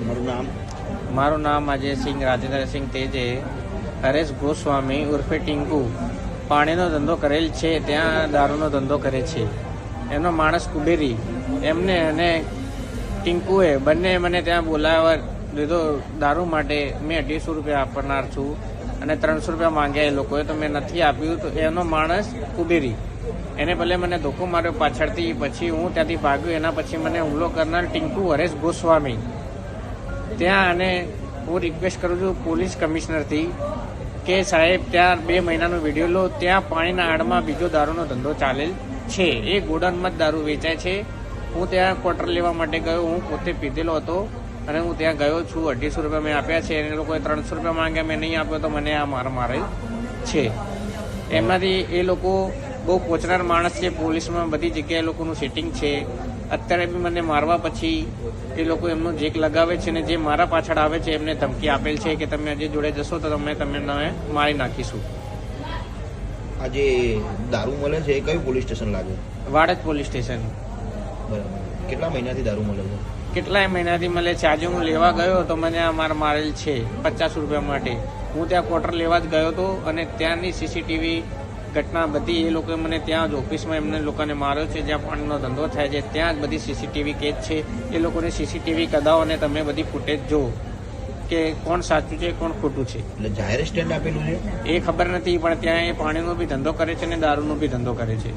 મારું નામ અજયસિંહ રાજેન્દ્રસિંહ તેજે. હરેશ ગોસ્વામી ઉર્ફે ટિંકુ પાણીનો ધંધો કરેલ છે, ત્યાં દારૂનો ધંધો કરે છે. એમનો માણસ કુબેરી એમને અને ટિંકુએ બંને મને ત્યાં બોલાવવા લીધો દારૂ માટે. મેં 250 રૂપિયા આપનાર છું અને 300 રૂપિયા માંગ્યા એ લોકોએ, તો મેં નથી આપ્યું. તો એનો માણસ કુબેરી એને ભલે મને ધોકો માર્યો પાછળથી, પછી હું ત્યાંથી ભાગ્યો. એના પછી મને હુમલો કરનાર ટિંકુ હરેશ ગોસ્વામી ત્યાં. અને હું રિક્વેસ્ટ કરું છું પોલીસ કમિશનરથી કે સાહેબ ત્યાં 2 મહિનાનો વિડીયો લો. ત્યાં પાણીના આડમાં બીજો દારૂનો ધંધો ચાલેલ છે. એ ગોડાઉનમાં જ દારૂ વેચાય છે. હું ત્યાં ક્વાર્ટર લેવા માટે ગયો. હું પોતે પીધેલો હતો અને હું ત્યાં ગયો છું. 250 રૂપિયા મેં આપ્યા છે. એ લોકોએ 300 રૂપિયા માંગ્યા, મેં નહીં આપ્યો તો મને આ મારેલ છે. એમનાથી એ લોકો બહુ પોચનાર માણસ છે. પોલીસમાં બધી જગ્યાએ લોકોનું સેટિંગ છે. અત્યારે બી મને મારવા પછી એ લોકો એમનો જેક લગાવે છે ને જે મારા પાછળ આવે છે એમને ધમકી આપેલ છે કે તમે હજી જોડે જશો તો તમને મારી નાખીશું. આજે દારૂ મળે છે એ કયું પોલીસ સ્ટેશન લાગે? Vadaj police station. બરાબર. કેટલા મહિનાથી દારૂ મળે છે? કેટલાય મહિનાથી મળે છે. આજે હું લેવા ગયો તો મને આ મારેલ છે 50 રૂપિયા માટે. હું ત્યાં ક્વાર્ટર લેવા જ ગયો હતો અને ત્યાંની સીસીટીવી ઘટના બધી એ લોકોએ મને ત્યાં જ ઓફિસમાં એમને લોકોને માર્યો છે જ્યાં પાણીનો ધંધો થાય છે. ત્યાં જ બધી સીસીટીવી કેદ છે. એ લોકોને સીસીટીવી કઢાવો અને તમે બધી ફૂટેજ જુઓ કે કોણ સાચું છે કોણ ખોટું છે. એટલે જાહેર સ્ટેન્ડ આપેલું છે એ ખબર નથી, પણ ત્યાં એ પાણીનો બી ધંધો કરે છે અને દારૂનો બી ધંધો કરે છે.